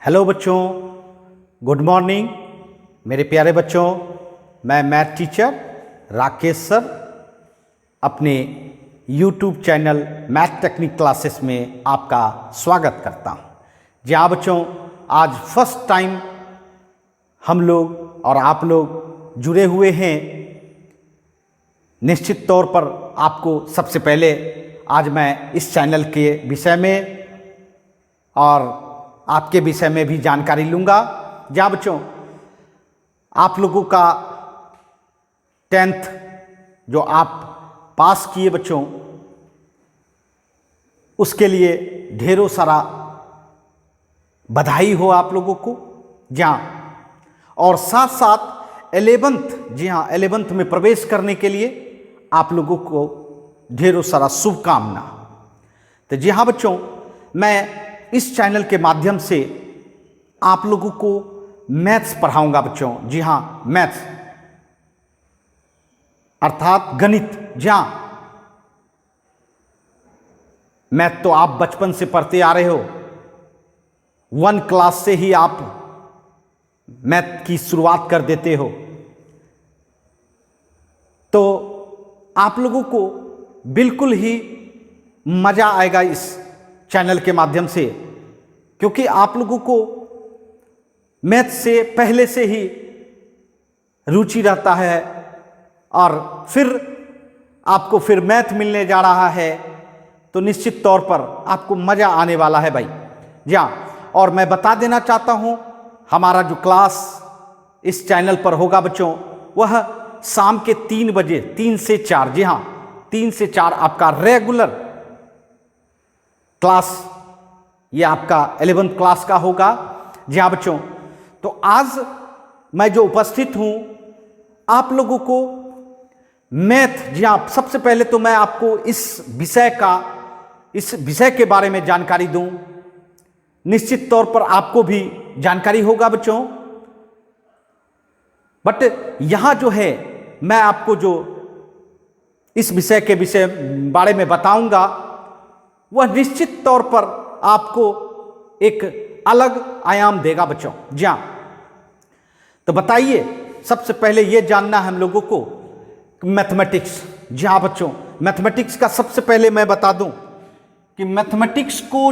Hello बच्चों, good morning मेरे प्यारे बच्चों। मैं मैथ टीचर राकेश सर अपने YouTube channel math technique classes में आपका स्वागत करता हूं। जी हाँ बच्चों, आज फर्स्ट टाइम हम लोग और आप लोग जुड़े हुए हैं। निश्चित तौर पर आपको सबसे पहले आज मैं इस चैनल के विषय में और आपके विषय में भी जानकारी लूँगा। जहाँ बच्चों आप लोगों का 10th जो आप पास किए बच्चों, उसके लिए ढेरों सारा बधाई हो आप लोगों को। जहाँ और साथ साथ 11th, जी हाँ 11th में प्रवेश करने के लिए आप लोगों को ढेरों सारा शुभकामना। तो जी हाँ बच्चों, मैं इस चैनल के माध्यम से आप लोगों को मैथ्स पढ़ाऊंगा बच्चों। जी हाँ, मैथ्स अर्थात गणित। जहां मैथ तो आप बचपन से पढ़ते आ रहे हो, 1 क्लास से ही आप मैथ की शुरुआत कर देते हो, तो आप लोगों को बिल्कुल ही मजा आएगा इस चैनल के माध्यम से, क्योंकि आप लोगों को मैथ से पहले से ही रुचि रहता है और फिर आपको फिर मैथ मिलने जा रहा है, तो निश्चित तौर पर आपको मजा आने वाला है भाई। जी हाँ, और मैं बता देना चाहता हूं, हमारा जो क्लास इस चैनल पर होगा बच्चों, वह शाम के 3 बजे 3 से 4, जी हाँ 3 से 4 आपका रेगुलर क्लास, ये आपका 11th क्लास का होगा। जी हाँ बच्चों, तो आज मैं जो उपस्थित हूं आप लोगों को मैथ, जी हाँ सबसे पहले तो मैं आपको इस विषय के बारे में जानकारी दूं। निश्चित तौर पर आपको भी जानकारी होगा बच्चों, बट यहां जो है मैं आपको जो इस विषय के बारे में बताऊंगा, वह निश्चित तौर पर आपको एक अलग आयाम देगा बच्चों। जी हाँ, तो बताइए, सबसे पहले यह जानना है हम लोगों को मैथमेटिक्स। जी हाँ बच्चों, मैथमेटिक्स का सबसे पहले मैं बता दूं कि मैथमेटिक्स को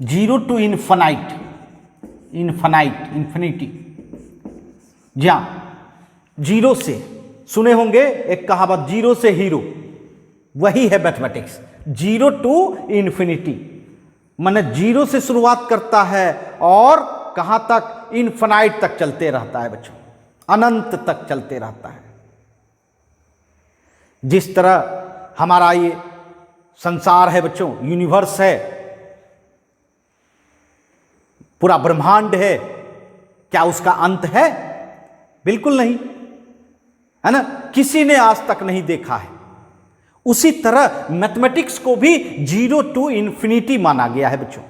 जीरो टू इन्फिनिटी, जी हाँ जीरो से, सुने होंगे एक कहावत, जीरो से हीरो, वही है मैथमेटिक्स। 0 टू इन्फिनिटी माने जीरो से शुरुआत करता है और कहां तक, इनफाइनाइट तक चलते रहता है बच्चों, अनंत तक चलते रहता है। जिस तरह हमारा ये संसार है बच्चों, यूनिवर्स है, पूरा ब्रह्मांड है, क्या उसका अंत है? बिल्कुल नहीं, है ना, किसी ने आज तक नहीं देखा है। उसी तरह मैथमेटिक्स को भी 0 टू इन्फिनिटी माना गया है बच्चों।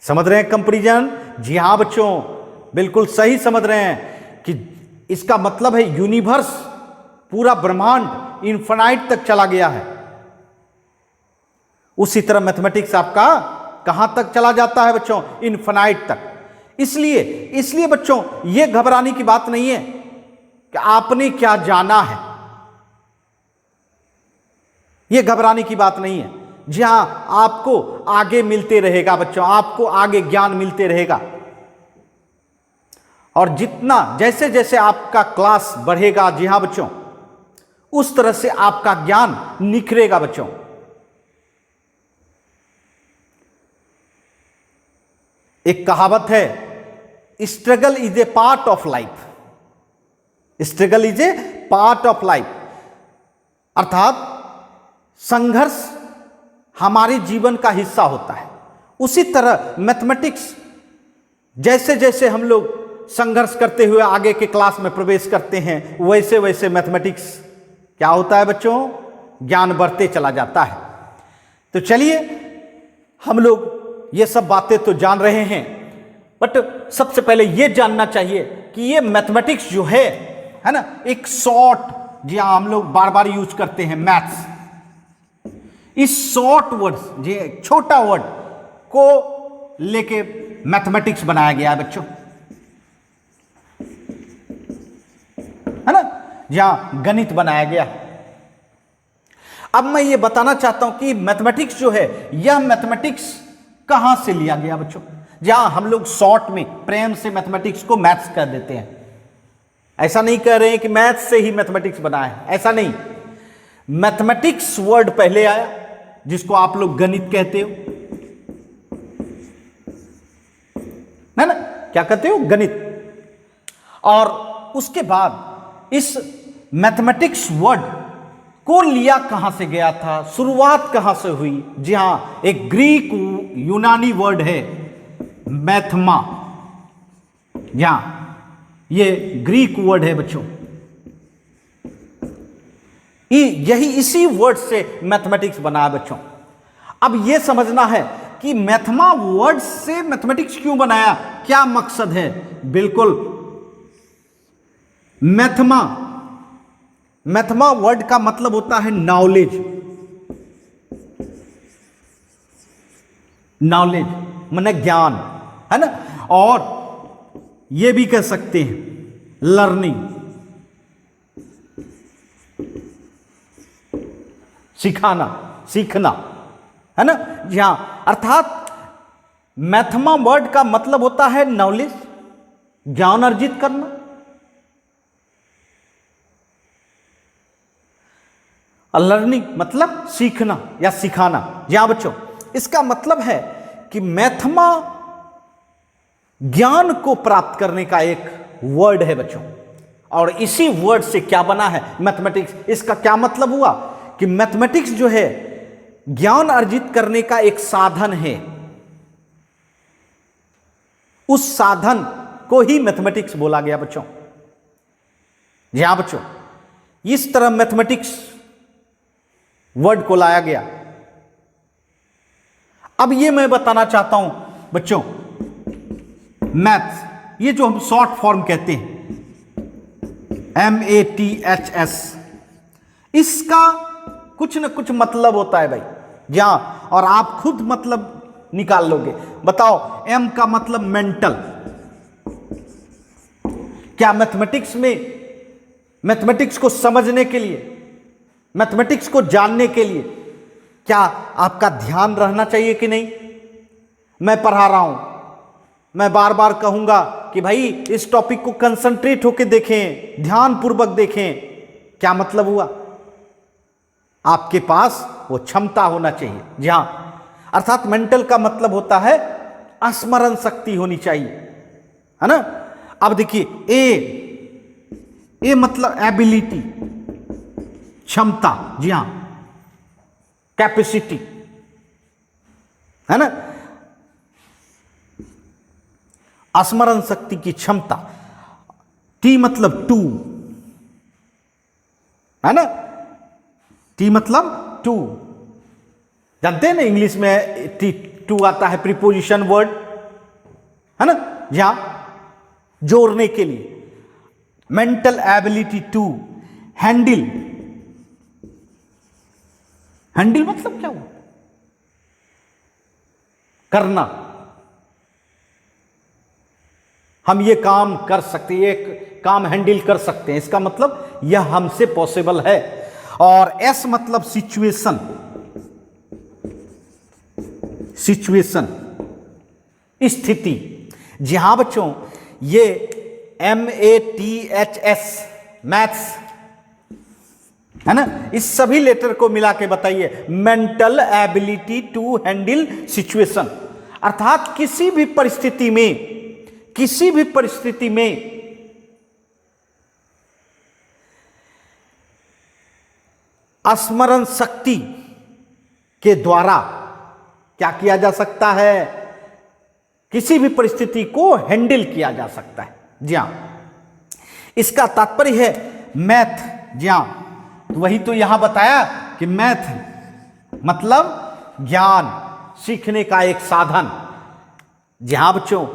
समझ रहे हैं कंपैरिजन? जी हां बच्चों, बिल्कुल सही समझ रहे हैं कि इसका मतलब है यूनिवर्स, पूरा ब्रह्मांड इन्फिनाइट तक चला गया है। उसी तरह मैथमेटिक्स आपका कहां तक चला जाता है बच्चों? इन्फिनाइट तक। इसलिए बच्चों यह घबराने की बात नहीं है कि आपने क्या जाना है, यह घबराने की बात नहीं है। जी हां, आपको आगे मिलते रहेगा बच्चों, आपको आगे ज्ञान मिलते रहेगा, और जितना जैसे जैसे आपका क्लास बढ़ेगा, जी हां बच्चों, उस तरह से आपका ज्ञान निखरेगा बच्चों। एक कहावत है, struggle is a part of life, struggle is a part of life, अर्थात संघर्ष हमारे जीवन का हिस्सा होता है। उसी तरह मैथमेटिक्स, जैसे जैसे हम लोग संघर्ष करते हुए आगे के क्लास में प्रवेश करते हैं, वैसे वैसे मैथमेटिक्स क्या होता है बच्चों? ज्ञान बढ़ते चला जाता है। तो चलिए, हम लोग ये सब बातें तो जान रहे हैं, बट सबसे पहले ये जानना चाहिए कि ये मैथमेटिक्स जो है ना, एक शॉर्ट, जी हाँ हम लोग बार बार यूज करते हैं मैथ्स, इस शॉर्ट वर्ड, ये छोटा वर्ड को लेके मैथमेटिक्स बनाया गया है बच्चों, है ना, जहां गणित बनाया गया। अब मैं ये बताना चाहता हूं कि मैथमेटिक्स जो है, यह मैथमेटिक्स कहां से लिया गया बच्चों। जहां हम लोग शॉर्ट में प्रेम से मैथमेटिक्स को मैथ्स कर देते हैं, ऐसा नहीं कह रहे हैं कि मैथ्स से ही मैथमेटिक्स बना है, ऐसा नहीं। मैथमेटिक्स वर्ड पहले आया, जिसको आप लोग गणित कहते हो, है ना, क्या कहते हो, गणित। और उसके बाद इस मैथमेटिक्स वर्ड को लिया कहां से गया था, शुरुआत कहां से हुई। जी हां, एक ग्रीक यूनानी वर्ड है मैथमा, यहां ये ग्रीक वर्ड है बच्चों, यही इसी वर्ड से मैथमेटिक्स बना है बच्चों। अब यह समझना है कि मैथमा वर्ड से मैथमेटिक्स क्यों बनाया, क्या मकसद है। बिल्कुल, मैथमा वर्ड का मतलब होता है नॉलेज, नॉलेज माने ज्ञान, है ना, और यह भी कह सकते हैं लर्निंग, सिखाना, सीखना, है ना। जी हां, अर्थात मैथमा वर्ड का मतलब होता है नॉलेज, ज्ञान अर्जित करना। लर्निंग मतलब सीखना या सिखाना। जी हां बच्चों, इसका मतलब है कि मैथमा ज्ञान को प्राप्त करने का एक वर्ड है बच्चों, और इसी वर्ड से क्या बना है मैथमेटिक्स। इसका क्या मतलब हुआ कि मैथमेटिक्स जो है ज्ञान अर्जित करने का एक साधन है, उस साधन को ही मैथमेटिक्स बोला गया बच्चों। जी हां बच्चों, इस तरह मैथमेटिक्स वर्ड को लाया गया। अब ये मैं बताना चाहता हूं बच्चों, मैथ्स, ये जो हम शॉर्ट फॉर्म कहते हैं MATHS, इसका कुछ न कुछ मतलब होता है भाई, जहां, और आप खुद मतलब निकाल लोगे। बताओ, M का मतलब मेंटल। क्या मैथमेटिक्स में, मैथमेटिक्स को समझने के लिए, मैथमेटिक्स को जानने के लिए क्या आपका ध्यान रहना चाहिए कि नहीं। मैं पढ़ा रहा हूं, मैं बार बार कहूंगा कि भाई इस टॉपिक को कंसंट्रेट होकर देखें, ध्यान पूर्वक देखें। क्या मतलब हुआ, आपके पास वो क्षमता होना चाहिए। जी हां, अर्थात मेंटल का मतलब होता है स्मरण शक्ति होनी चाहिए, है ना। अब देखिए, ए मतलब एबिलिटी, क्षमता। जी हां, कैपेसिटी, है ना, स्मरण शक्ति की क्षमता। टी मतलब टू, है ना, टी मतलब टू, जानते हैं ना, इंग्लिश में टी टू आता है प्रीपोजिशन वर्ड, है ना, जहां जोड़ने के लिए। Mental ability to handle, handle मतलब क्या हुआ, करना। हम ये काम कर सकते हैं, ये काम हैंडल कर सकते हैं, इसका मतलब यह हमसे पॉसिबल है। और एस मतलब सिचुएशन, सिचुएशन स्थिति। जी हां बच्चों, ये MATHS मैथ्स, है ना, इस सभी लेटर को मिला के बताइए, mental ability to handle situation. अर्थात किसी भी परिस्थिति में, किसी भी परिस्थिति में स्मरण शक्ति के द्वारा क्या किया जा सकता है, किसी भी परिस्थिति को हैंडल किया जा सकता है। जी हां, इसका तात्पर्य है मैथ। जी हां, तो वही तो यहां बताया कि मैथ मतलब ज्ञान, सीखने का एक साधन। जी हां बच्चों,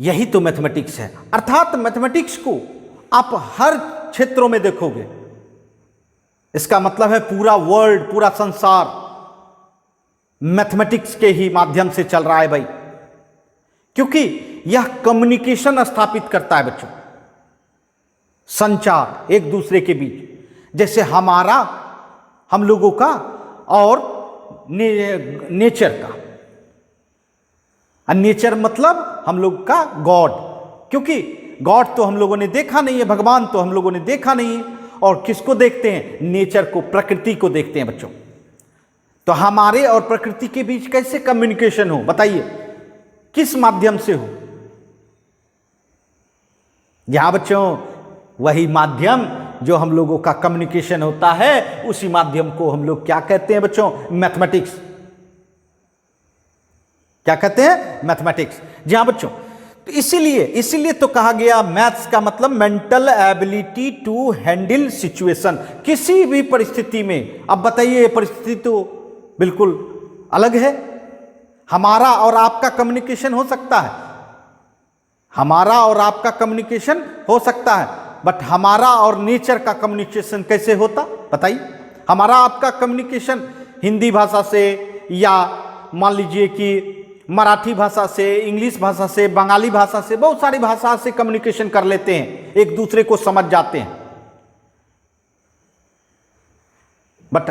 यही तो मैथमेटिक्स है। अर्थात मैथमेटिक्स को आप हर क्षेत्रों में देखोगे, इसका मतलब है पूरा वर्ल्ड, पूरा संसार, मैथमेटिक्स के ही माध्यम से चल रहा है भाई, क्योंकि यह कम्युनिकेशन स्थापित करता है बच्चों, संचार एक दूसरे के बीच। जैसे हमारा, हम लोगों का और नेचर का। नेचर मतलब हम लोग का गॉड, क्योंकि गॉड तो हम लोगों ने देखा नहीं है, भगवान तो हम लोगों ने देखा नहीं है। और किसको देखते हैं? नेचर को, प्रकृति को देखते हैं बच्चों। तो हमारे और प्रकृति के बीच कैसे कम्युनिकेशन हो, बताइए, किस माध्यम से हो? यहां बच्चों वही माध्यम जो हम लोगों का कम्युनिकेशन होता है, उसी माध्यम को हम लोग क्या कहते हैं बच्चों? मैथमेटिक्स। क्या कहते हैं? मैथमेटिक्स। जी हां बच्चों, तो इसीलिए तो कहा गया मैथ्स का मतलब mental ability to handle situation, किसी भी परिस्थिति में। अब बताइए, परिस्थिति तो बिल्कुल अलग है। हमारा और आपका कम्युनिकेशन हो सकता है, हमारा और आपका कम्युनिकेशन हो सकता है, बट हमारा और नेचर का कम्युनिकेशन कैसे होता, बताइए। हमारा आपका कम्युनिकेशन हिंदी भाषा से, या मान लीजिए कि मराठी भाषा से, इंग्लिश भाषा से, बंगाली भाषा से, बहुत सारी भाषा से कम्युनिकेशन कर लेते हैं, एक दूसरे को समझ जाते हैं। बट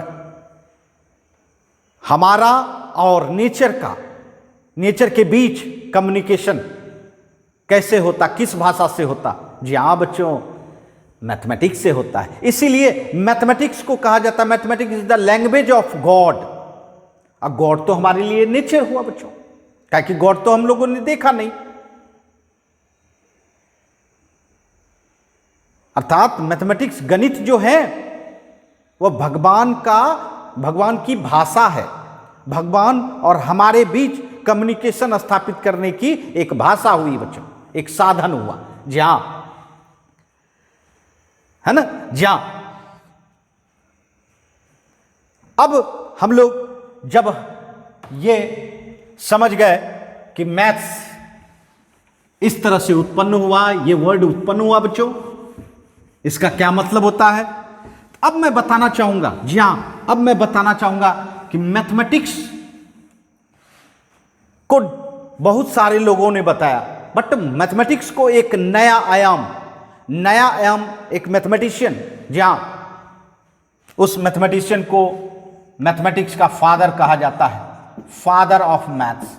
हमारा और नेचर के बीच कम्युनिकेशन कैसे होता, किस भाषा से होता? जी हां बच्चों, मैथमेटिक्स से होता है। इसीलिए मैथमेटिक्स को कहा जाता है, mathematics is the language of God. अब गॉड तो हमारे लिए नेचर हुआ बच्चों, क्योंकि गॉड तो हम लोगों ने देखा नहीं। अर्थात मैथमेटिक्स, गणित जो है वह भगवान की भाषा है। भगवान और हमारे बीच कम्युनिकेशन स्थापित करने की एक भाषा हुई बच्चों, एक साधन हुआ। जी हां, है ना? जी हां। अब हम लोग जब ये समझ गए कि मैथ्स इस तरह से उत्पन्न हुआ, ये वर्ड उत्पन्न हुआ बच्चों, इसका क्या मतलब होता है, अब मैं बताना चाहूंगा। जी हां, अब मैं बताना चाहूंगा कि मैथमेटिक्स को बहुत सारे लोगों ने बताया, बट मैथमेटिक्स को एक नया आयाम एक मैथमेटिशियन, जी हां, उस मैथमेटिशियन को मैथमेटिक्स का फादर कहा जाता है, फादर ऑफ मैथ्स।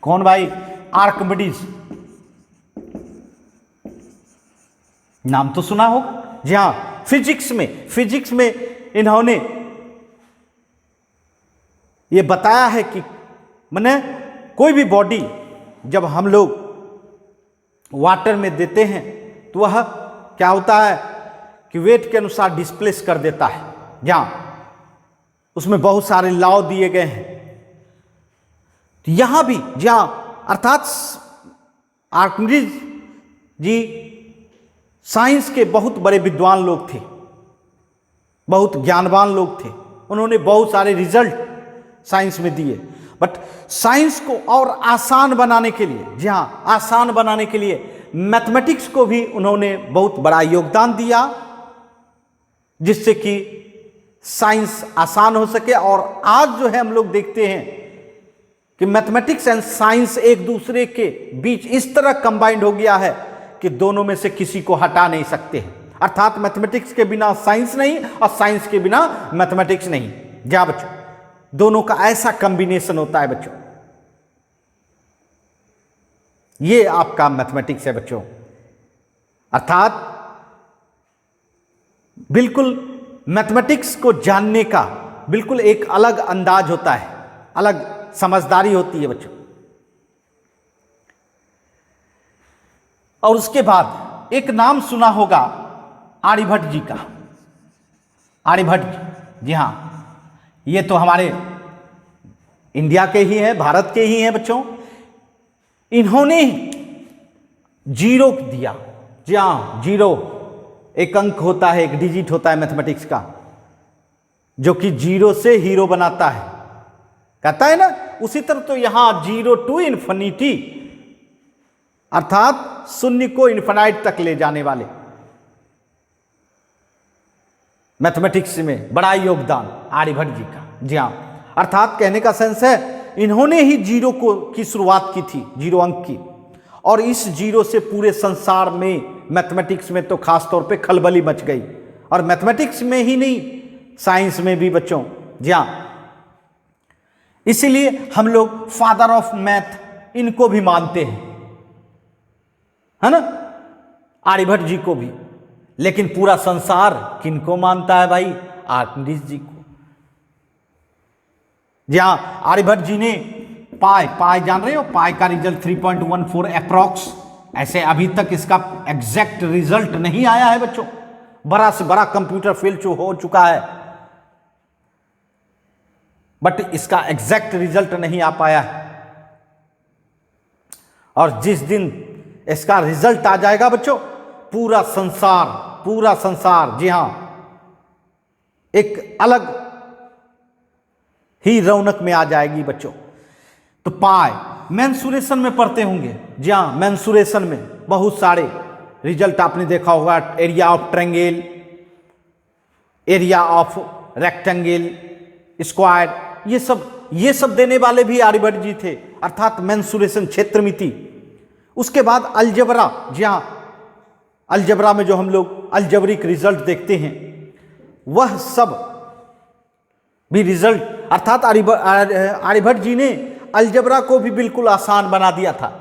कौन भाई? आर्किमिडीज, नाम तो सुना होगा। जी हां, फिजिक्स में इन्होंने ये बताया है कि माने कोई भी बॉडी जब हम लोग वाटर में देते हैं तो वह क्या होता है कि वेट के अनुसार डिस्प्लेस कर देता है। जहां उसमें बहुत सारे लॉ दिए गए हैं, तो यहां भी जहां, अर्थात आर्किमिडीज जी साइंस के बहुत बड़े विद्वान लोग थे, बहुत ज्ञानवान लोग थे। उन्होंने बहुत सारे रिजल्ट साइंस में दिए, बट साइंस को और आसान बनाने के लिए, जी हां, आसान बनाने के लिए मैथमेटिक्स को भी उन्होंने बहुत बड़ा योगदान दिया, जिससे कि साइंस आसान हो सके। और आज जो है हम लोग देखते हैं कि मैथमेटिक्स एंड साइंस एक दूसरे के बीच इस तरह कंबाइंड हो गया है कि दोनों में से किसी को हटा नहीं सकते। अर्थात मैथमेटिक्स के बिना साइंस नहीं और साइंस के बिना मैथमेटिक्स नहीं। क्या बच्चों, दोनों का ऐसा कॉम्बिनेशन होता है बच्चों। ये आपका मैथमेटिक्स है बच्चों। अर्थात बिल्कुल मैथमेटिक्स को जानने का बिल्कुल एक अलग अंदाज होता है, अलग समझदारी होती है बच्चों। और उसके बाद एक नाम सुना होगा आर्यभट्ट जी का। आर्यभट्ट जी, जी हां, ये तो हमारे इंडिया के ही हैं, भारत के ही हैं बच्चों। इन्होंने जीरो दिया। जी हां, जीरो एक अंक होता है, एक डिजिट होता है मैथमेटिक्स का, जो कि जीरो से हीरो बनाता है, कहता है ना। उसी तरह तो यहां जीरो टू इन्फिनिटी, अर्थात शून्य को इन्फिनाइट तक ले जाने वाले। मैथमेटिक्स में बड़ा योगदान आर्यभट्ट जी का। जी हाँ, अर्थात कहने का सेंस है इन्होंने ही जीरो की शुरुआत की थी, जीरो अंक की, और इस जीरो से पूरे संसार में मैथमेटिक्स में तो खास तौर पे खलबली मच गई, और मैथमेटिक्स में ही नहीं साइंस में भी बच्चों। जी हाँ, इसीलिए हम लोग फादर ऑफ मैथ इनको भी मानते हैं, है ना, आर्यभट्ट जी को भी। लेकिन पूरा संसार किनको मानता है भाई? आर्किमिडीज जी को। जी हाँ, आर्यभट्ट जी ने पाई जान रहे हो, पाई का रिजल्ट 3.14 अप्रॉक्स, ऐसे अभी तक इसका एग्जैक्ट रिजल्ट नहीं आया है बच्चों। बड़ा से बड़ा कंप्यूटर फेल हो चुका है, बट इसका एग्जैक्ट रिजल्ट नहीं आ पाया है। और जिस दिन इसका रिजल्ट आ जाएगा बच्चों, पूरा संसार जी हां एक अलग ही रौनक में आ जाएगी बच्चों। तो पाई मेंसुरेशन में पढ़ते होंगे। जी हां, मेंसुरेशन में बहुत सारे रिजल्ट आपने देखा होगा, area of triangle, area of rectangle, square, ये सब देने वाले भी आर्यभट्ट जी थे, अर्थात मेंसुरेशन, क्षेत्रमिति। उसके बाद अलजेब्रा। जी हां, अलजेब्रा में जो हम लोग अलजेब्रिक रिजल्ट देखते हैं, वह सब भी रिजल्ट, अर्थात आर्यभट्ट जी ने अलजेब्रा को भी बिल्कुल आसान बना दिया था।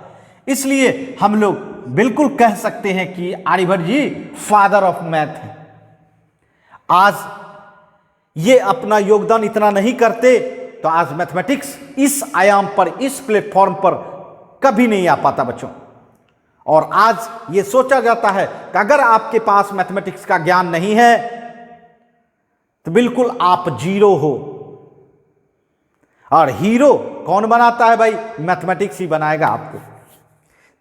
इसलिए हम लोग बिल्कुल कह सकते हैं कि आर्यभट्ट जी फादर ऑफ मैथ हैं। आज ये अपना योगदान इतना नहीं करते तो आज मैथमेटिक्स इस आयाम पर, इस प्लेटफॉर्म पर कभी नहीं आ पाता बच्चों। और आज ये सोचा जाता है कि अगर आपके पास मैथमेटिक्स का ज्ञान नहीं है तो बिल्कुल आप जीरो हो। और हीरो कौन बनाता है भाई? मैथमेटिक्स ही बनाएगा आपको।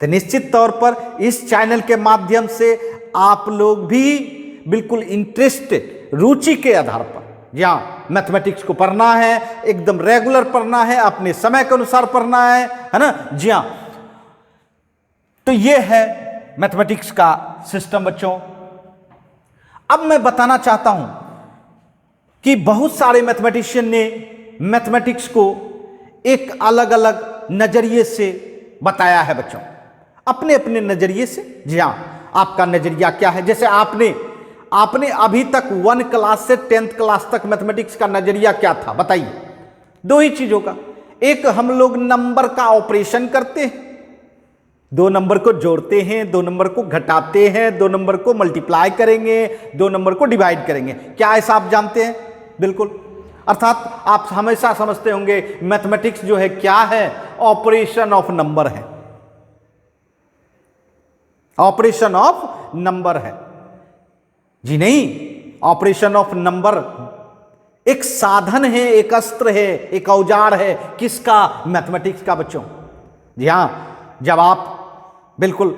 तो निश्चित तौर पर इस चैनल के माध्यम से आप लोग भी बिल्कुल इंटरेस्टेड, रुचि के आधार पर, जी हाँ, मैथमेटिक्स को पढ़ना है, एकदम रेगुलर पढ़ना है, अपने समय के अनुसार पढ़ना है ना। जी हाँ, तो ये है मैथमेटिक्स का सिस्टम बच्चों। अब मैं बताना चाहता हूं कि बहुत सारे मैथमेटिशियन ने मैथमेटिक्स को एक अलग अलग नजरिए से बताया है बच्चों, अपने अपने नजरिए से। जी हां, आपका नजरिया क्या है? जैसे आपने अभी तक 1 क्लास से 10th क्लास तक मैथमेटिक्स का नजरिया क्या था बताइए? दो ही चीजों का, एक हम लोग नंबर का ऑपरेशन करते हैं, 2 नंबर को जोड़ते हैं, 2 नंबर को घटाते हैं, 2 नंबर को मल्टीप्लाई करेंगे, 2 नंबर को डिवाइड करेंगे। क्या ऐसा आप जानते हैं? बिल्कुल। अर्थात आप हमेशा समझते होंगे मैथमेटिक्स जो है क्या है? ऑपरेशन ऑफ नंबर है, ऑपरेशन ऑफ नंबर है। जी नहीं, ऑपरेशन ऑफ नंबर एक साधन है, एक अस्त्र है, एक औजार है। किसका? मैथमेटिक्स का बच्चों। जी हां, जब आप बिल्कुल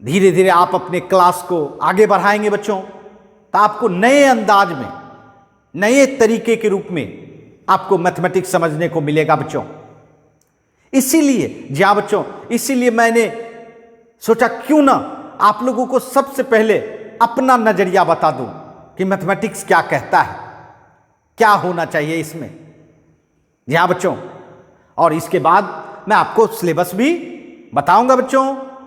धीरे धीरे आप अपने क्लास को आगे बढ़ाएंगे बच्चों, तो आपको नए अंदाज में, नए तरीके के रूप में आपको मैथमेटिक्स समझने को मिलेगा बच्चों। इसीलिए जी हां बच्चों, इसीलिए मैंने सोचा क्यों ना आप लोगों को सबसे पहले अपना नजरिया बता दूं कि मैथमेटिक्स क्या कहता है, क्या होना चाहिए इसमें। जी हां बच्चों, और इसके बाद मैं आपको सिलेबस भी बताऊंगा बच्चों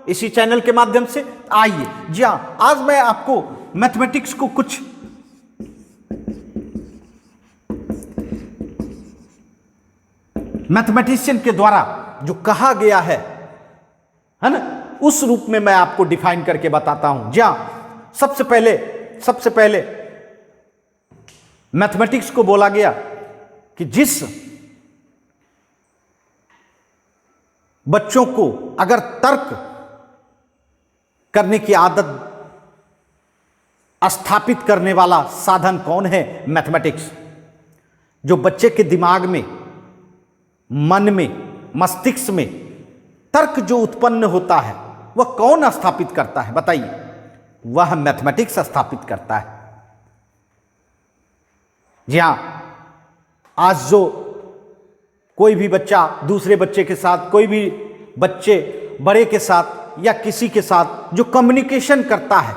इसी चैनल के माध्यम से। आइए, जी हां, आज मैं आपको मैथमेटिक्स को कुछ मैथमेटिशियन के द्वारा जो कहा गया है ना, उस रूप में मैं आपको डिफाइन करके बताता हूं। जी हां, सबसे पहले मैथमेटिक्स को बोला गया कि जिस बच्चों को अगर तर्क करने की आदत स्थापित करने वाला साधन कौन है? मैथमेटिक्स। जो बच्चे के दिमाग में, मन में, मस्तिष्क में तर्क जो उत्पन्न होता है वह कौन स्थापित करता है बताइए? वह मैथमेटिक्स स्थापित करता है। जी हां, आज जो कोई भी बच्चा दूसरे बच्चे के साथ, कोई भी बच्चे बड़े के साथ या किसी के साथ जो कम्युनिकेशन करता है,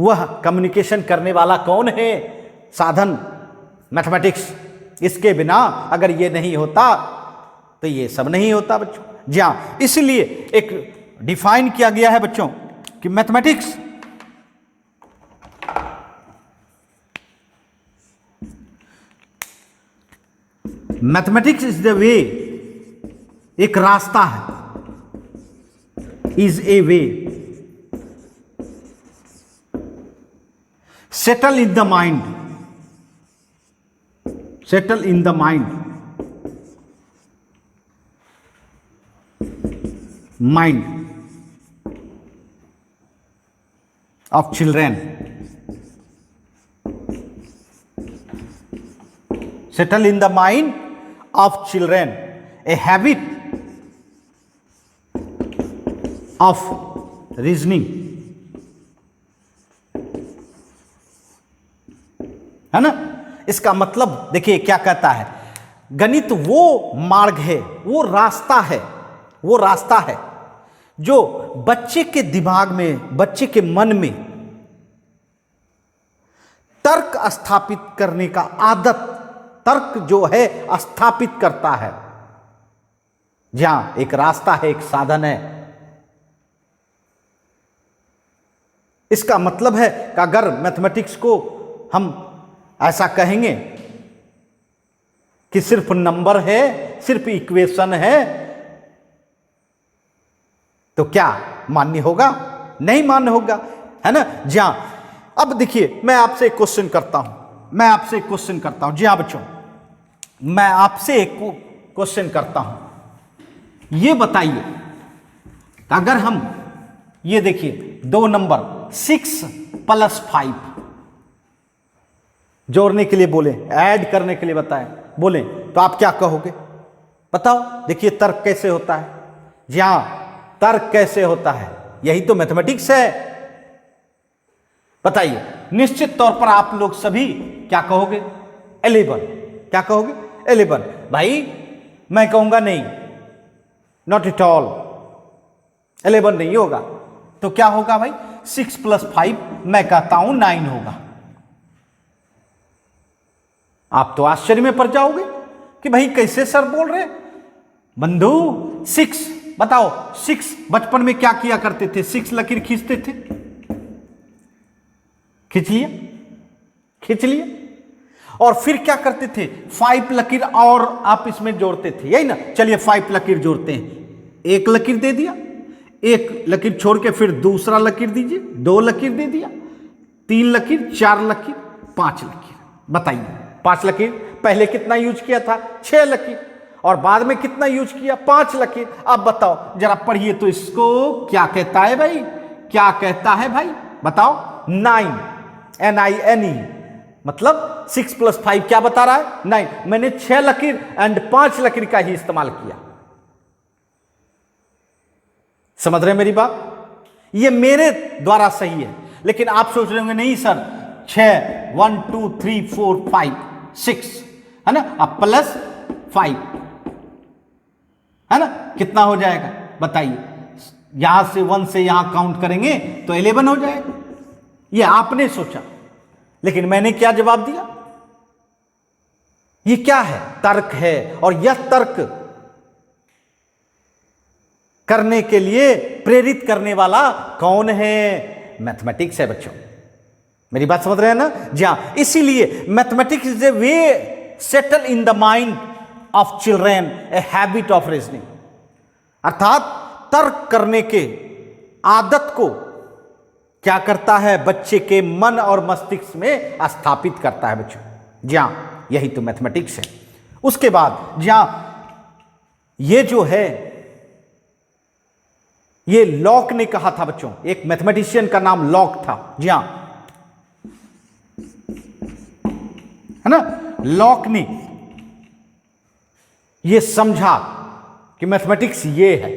वह कम्युनिकेशन करने वाला कौन है? साधन मैथमेटिक्स। इसके बिना अगर ये नहीं होता तो ये सब नहीं होता बच्चों। जी हाँ, इसलिए एक डिफाइन किया गया है बच्चों कि मैथमेटिक्स इज द वे, एक रास्ता है, is a way settle in the mind, settle in the mind of children, settle in the mind of children, a habit of reasoning, है ना। इसका मतलब देखिए क्या कहता है, गणित वो मार्ग है, वो रास्ता है, वो रास्ता है जो बच्चे के दिमाग में, बच्चे के मन में तर्क स्थापित करने का आदत, तर्क जो है स्थापित करता है। जहां एक रास्ता है, एक साधन है। इसका मतलब है कि अगर मैथमेटिक्स को हम ऐसा कहेंगे कि सिर्फ नंबर है, सिर्फ इक्वेशन है, तो क्या मान्य होगा? नहीं मान्य होगा, है ना। जी हाँ, अब देखिए मैं आपसे एक क्वेश्चन करता हूं, जी हाँ बच्चों, मैं आपसे एक क्वेश्चन करता हूं। ये बताइए अगर हम ये देखिए दो नंबर 6 + 5 जोड़ने के लिए बोले, ऐड करने के लिए बताएं, बोले तो आप क्या कहोगे? बताओ। देखिए तर्क कैसे होता है। जी हां, तर्क कैसे होता है, यही तो मैथमेटिक्स है। बताइए, निश्चित तौर पर आप लोग सभी क्या कहोगे? 11। क्या कहोगे? 11। भाई मैं कहूंगा नहीं, नॉट एट ऑल, 11 नहीं होगा। तो क्या होगा भाई? 6 + 5 मैं कहता हूं 9 होगा। आप तो आश्चर्य में पड़ जाओगे कि भाई कैसे सर बोल रहे बंधु। 6 बताओ, 6 बचपन में क्या किया करते थे? 6 लकीर खींचते थे, खींच लिया। और फिर क्या करते थे? 5 लकीर और आप इसमें जोड़ते थे, यही ना। चलिए 5 लकीर जोड़ते हैं, 1 लकीर दे दिया, 1 लकीर छोड़ के फिर दूसरा लकीर दीजिए, 2 लकीर दे दिया, 3 लकीर, 4 लकीर, 5 लकीर। बताइए 5 लकीर पहले कितना यूज किया था? 6 लकीर। और बाद में कितना यूज किया? 5 लकीर। अब बताओ जरा पढ़िए तो इसको क्या कहता है भाई? क्या कहता है भाई बताओ? 9, NINE, मतलब 6 + 5 क्या बता रहा है? 9। मैंने 6 लकीर एंड 5 लकीर का ही इस्तेमाल किया। समझ रहे मेरी बात? ये मेरे द्वारा सही है, लेकिन आप सोच रहे होंगे नहीं सर, 6 1 2 3 4 5 6 है ना, अब +5 है ना, कितना हो जाएगा बताइए? यहां से 1 से यहां काउंट करेंगे तो 11 हो जाएगा। ये आपने सोचा, लेकिन मैंने क्या जवाब दिया? ये क्या है? तर्क है। और यह तर्क करने के लिए प्रेरित करने वाला कौन है? मैथमेटिक्स है बच्चों। मेरी बात समझ रहे हैं ना? जी हां, इसीलिए mathematics is a way settle in the mind of children, a habit of reasoning, अर्थात तर्क करने के आदत को क्या करता है? बच्चे के मन और मस्तिष्क में स्थापित करता है बच्चों। जी हां, यही तो मैथमेटिक्स है। उसके बाद जी हां, ये जो है ये लॉक ने कहा था बच्चों, एक मैथमेटिशियन का नाम लॉक था। जी हां, है ना। लॉक ने ये समझा कि मैथमेटिक्स ये है,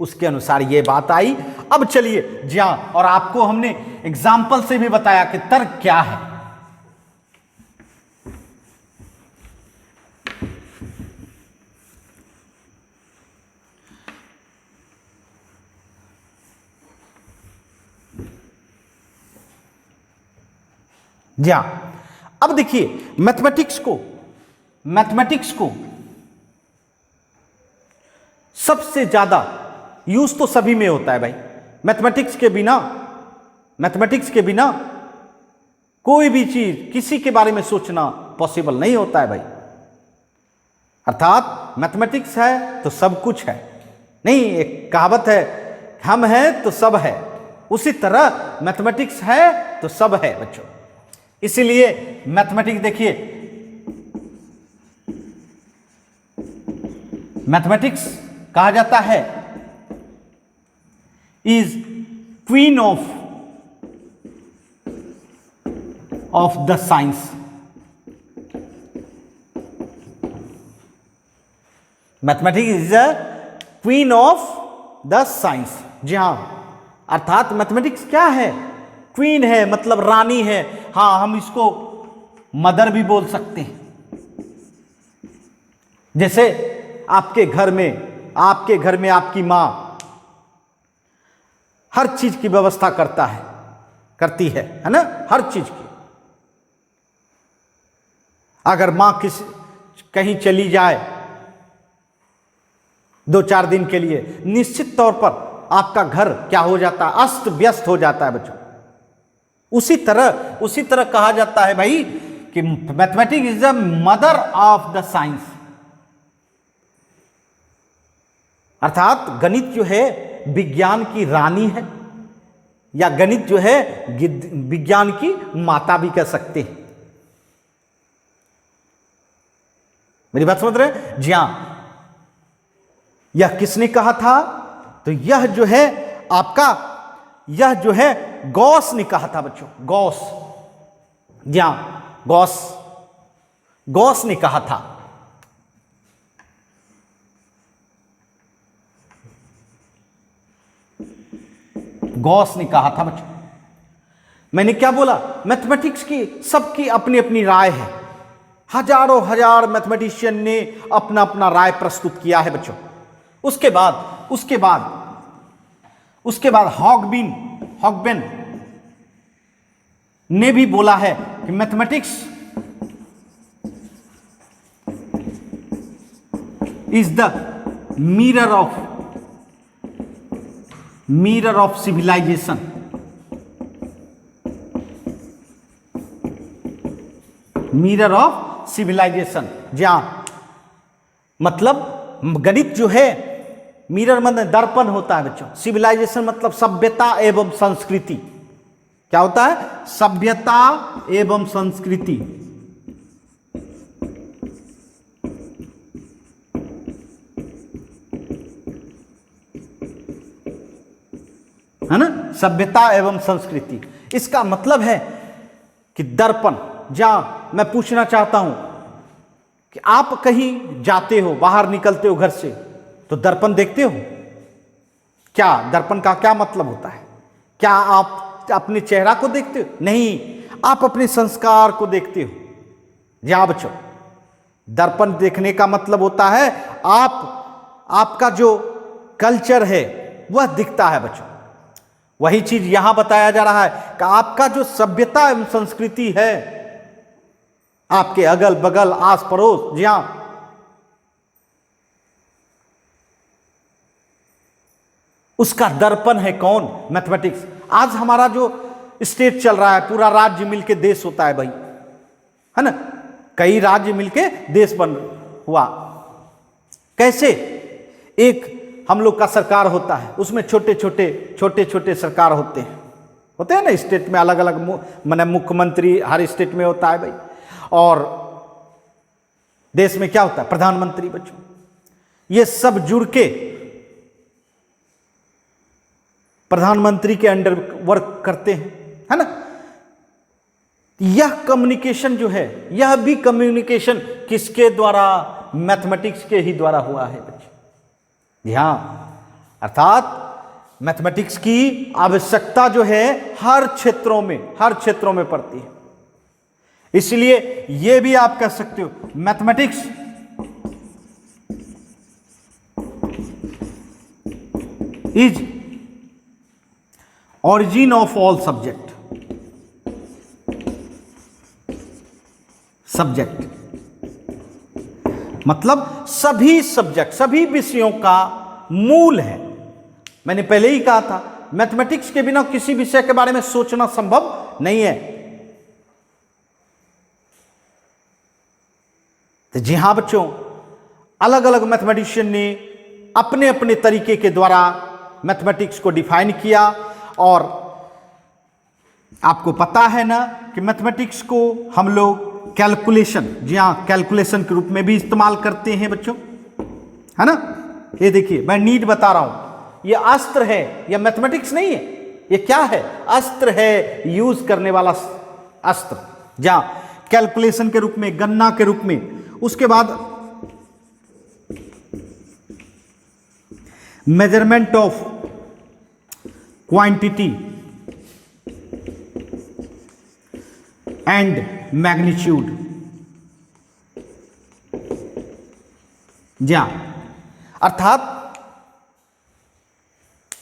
उसके अनुसार ये बात आई। अब चलिए जी हां, और आपको हमने एग्जाम्पल से भी बताया कि तर्क क्या है। जी हाँ, अब देखिए मैथमेटिक्स को सबसे ज्यादा यूज तो सभी में होता है भाई। मैथमेटिक्स के बिना कोई भी चीज, किसी के बारे में सोचना पॉसिबल नहीं होता है भाई। अर्थात मैथमेटिक्स है तो सब कुछ है। नहीं, एक कहावत है, हम हैं तो सब है, उसी तरह मैथमेटिक्स है तो सब है बच्चों। इसीलिए मैथमेटिक्स देखिए, मैथमेटिक्स कहा जाता है is queen of the science. Mathematics is the queen of the science. जी हां, अर्थात मैथमेटिक्स क्या है? क्वीन है, मतलब रानी है। हाँ, हम इसको मदर भी बोल सकते हैं। जैसे आपके घर में आपकी मां हर चीज की व्यवस्था करती है ना, हर चीज की। अगर मां कहीं चली जाए 2-4 दिन के लिए, निश्चित तौर पर आपका घर क्या हो जाता है? अस्त व्यस्त हो जाता है बच्चों। उसी तरह कहा जाता है भाई कि mathematics is the mother of the science. अर्थात गणित जो है विज्ञान की रानी है, या गणित जो है विज्ञान की माता भी कह सकते हैं। मेरी बात समझ रहे? जी हां, यह किसने कहा था? तो यह जो है गॉस ने कहा था बच्चों। गॉस, जी हां, गॉस ने कहा था। गॉस ने कहा था बच्चों। मैंने क्या बोला? मैथमेटिक्स की सबकी अपनी अपनी राय है। हजारों हजार मैथमेटिशियन ने अपना अपना राय प्रस्तुत किया है बच्चों। उसके बाद हॉगबेन ने भी बोला है कि mathematics is the mirror of civilisation. Mirror of civilisation. जहां मतलब गणित जो है मिरर मतलब दर्पण होता है बच्चों। सिविलाइजेशन मतलब सभ्यता एवं संस्कृति। क्या होता है? सभ्यता एवं संस्कृति। है ना, सभ्यता एवं संस्कृति। इसका मतलब है कि दर्पण। जहां मैं पूछना चाहता हूं कि आप कहीं जाते हो, बाहर निकलते हो घर से, तो दर्पण देखते हो क्या? दर्पण का क्या मतलब होता है? क्या आप अपने चेहरा को देखते हो? नहीं, आप अपने संस्कार को देखते हो। जी हाँ बच्चों, दर्पण देखने का मतलब होता है आपका जो कल्चर है वह दिखता है बच्चों। वही चीज यहां बताया जा रहा है कि आपका जो सभ्यता एवं संस्कृति है, आपके अगल बगल आस पड़ोस, जी हां, उसका दर्पण है कौन? मैथमेटिक्स। आज हमारा जो स्टेट चल रहा है, पूरा राज्य मिलके देश होता है भाई, है ना। कई राज्य मिलके देश बन हुआ। कैसे? एक हम लोग का सरकार होता है, उसमें छोटे छोटे सरकार होते हैं ना। स्टेट में अलग अलग माने मुख्यमंत्री हर स्टेट में होता है भाई। और देश में क्या होता है? प्रधानमंत्री बच्चों। ये सब जुड़ के प्रधानमंत्री के अंडर वर्क करते हैं, है ना। यह कम्युनिकेशन जो है, यह भी कम्युनिकेशन किसके द्वारा? मैथमेटिक्स के ही द्वारा हुआ है बच्चे। ध्यान, अर्थात मैथमेटिक्स की आवश्यकता जो है हर क्षेत्रों में पड़ती है। इसलिए यह भी आप कह सकते हो mathematics is origin of all subject। Subject, मतलब सभी सब्जेक्ट, सभी विषयों का मूल है। मैंने पहले ही कहा था, मैथमेटिक्स के बिना किसी विषय के बारे में सोचना संभव नहीं है। तो जी हां बच्चों, अलग अलग मैथमेटिशियन ने अपने अपने तरीके के द्वारा मैथमेटिक्स को डिफाइन किया। और आपको पता है ना कि मैथमेटिक्स को हम लोग कैलकुलेशन, जी हां, कैलकुलेशन के रूप में भी इस्तेमाल करते हैं बच्चों, है ना। ये देखिए, मैं नीट बता रहा हूं, ये अस्त्र है, यह मैथमेटिक्स नहीं है। ये क्या है? अस्त्र है, यूज करने वाला अस्त्र, जहां कैलकुलेशन के रूप में, गणना के रूप में। उसके बाद measurement of quantity and magnitude, जी हां, अर्थात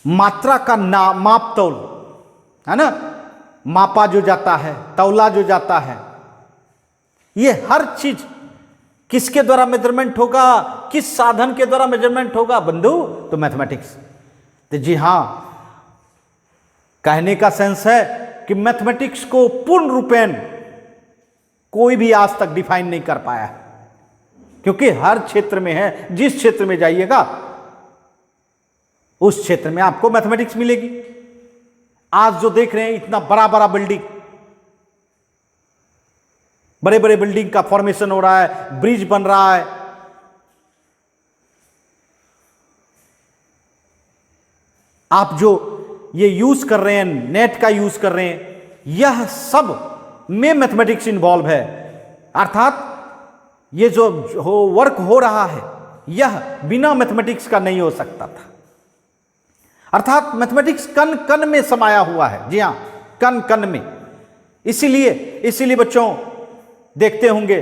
मात्रा का माप तौल, है ना, मापा जो जाता है, तौला जो जाता है, ये हर चीज किसके द्वारा मेजरमेंट होगा, किस साधन के द्वारा मेजरमेंट होगा बंधु? तो मैथमेटिक्स। तो जी हां, कहने का सेंस है कि मैथमेटिक्स को पूर्ण रूपेण कोई भी आज तक डिफाइन नहीं कर पाया, क्योंकि हर क्षेत्र में है। जिस क्षेत्र में जाइएगा उस क्षेत्र में आपको मैथमेटिक्स मिलेगी। आज जो देख रहे हैं, इतना बड़ा बड़ा बिल्डिंग, बड़े बड़े बिल्डिंग का फॉर्मेशन हो रहा है, ब्रिज बन रहा है, आप जो ये यूज कर रहे हैं, नेट का यूज कर रहे हैं, यह सब में मैथमेटिक्स इन्वॉल्व है। अर्थात ये जो वर्क हो रहा है, यह बिना मैथमेटिक्स का नहीं हो सकता था। अर्थात मैथमेटिक्स कण कण में समाया हुआ है, जी हां, कण कण में। इसीलिए बच्चों देखते होंगे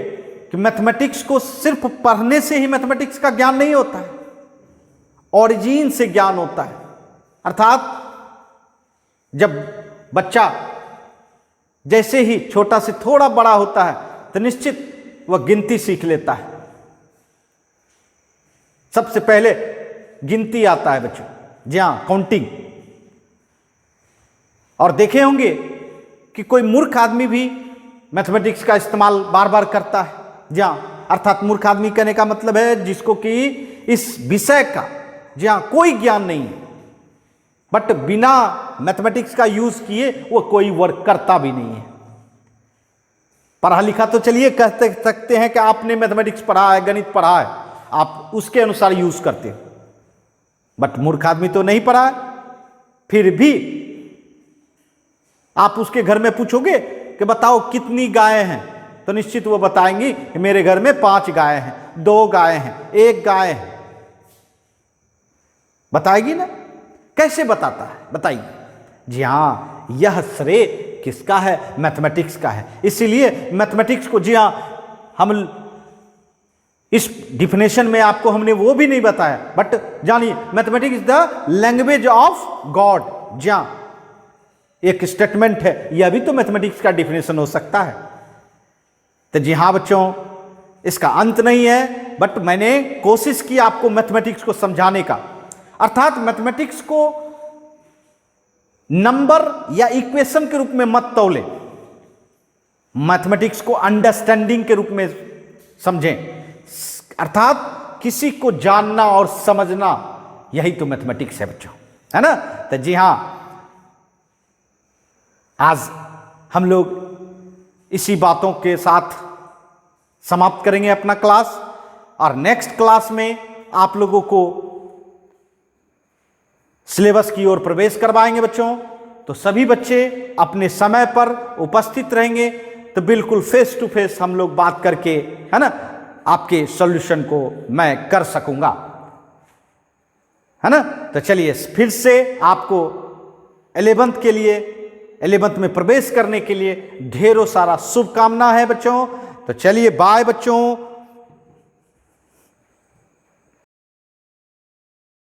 कि मैथमेटिक्स को सिर्फ पढ़ने से ही मैथमेटिक्स का ज्ञान नहीं होता है, ओरिजिन से ज्ञान होता है। अर्थात जब बच्चा जैसे ही छोटा से थोड़ा बड़ा होता है, तो निश्चित वह गिनती सीख लेता है। सबसे पहले गिनती आता है बच्चों, जी हां, काउंटिंग। और देखे होंगे कि कोई मूर्ख आदमी भी मैथमेटिक्स का इस्तेमाल बार बार करता है, जी हां। अर्थात मूर्ख आदमी कहने का मतलब है जिसको कि इस विषय का, जी हां, कोई ज्ञान नहीं है, बट बिना मैथमेटिक्स का यूज किए वो कोई वर्क करता भी नहीं है। पढ़ा लिखा तो चलिए कह सकते हैं कि आपने मैथमेटिक्स पढ़ा है, गणित पढ़ा है, आप उसके अनुसार यूज करते हो, बट मूर्ख आदमी तो नहीं पढ़ा है। फिर भी आप उसके घर में पूछोगे कि बताओ कितनी गायें हैं, तो निश्चित वो बताएंगी कि मेरे घर में 5 गायें हैं, 2 गायें हैं, 1 गाय है। बताएगी ना? कैसे बताता है, बताइए। जी हां, यह श्रेय किसका है? मैथमेटिक्स का है। इसीलिए मैथमेटिक्स को, जी हां, हम इस डिफिनेशन में आपको हमने वो भी नहीं बताया, बट जानिए mathematics is the language of God. जी हां, एक स्टेटमेंट है, यह भी तो मैथमेटिक्स का डिफिनेशन हो सकता है। तो जी हां बच्चों, इसका अंत नहीं है, बट मैंने कोशिश की आपको मैथमेटिक्स को समझाने का। अर्थात मैथमेटिक्स को नंबर या इक्वेशन के रूप में मत तौले, मैथमेटिक्स को अंडरस्टैंडिंग के रूप में समझें। अर्थात किसी को जानना और समझना, यही तो मैथमेटिक्स है बच्चों, है ना। तो जी हां, आज हम लोग इसी बातों के साथ समाप्त करेंगे अपना क्लास, और नेक्स्ट क्लास में आप लोगों को सिलेबस की ओर प्रवेश करवाएंगे बच्चों। तो सभी बच्चे अपने समय पर उपस्थित रहेंगे, तो बिल्कुल फेस टू फेस हम लोग बात करके, है ना, आपके सॉल्यूशन को मैं कर सकूंगा, है ना। तो चलिए फिर से आपको 11th के लिए, 11th में प्रवेश करने के लिए ढेरों सारा शुभकामना है बच्चों। तो चलिए बाय बच्चों।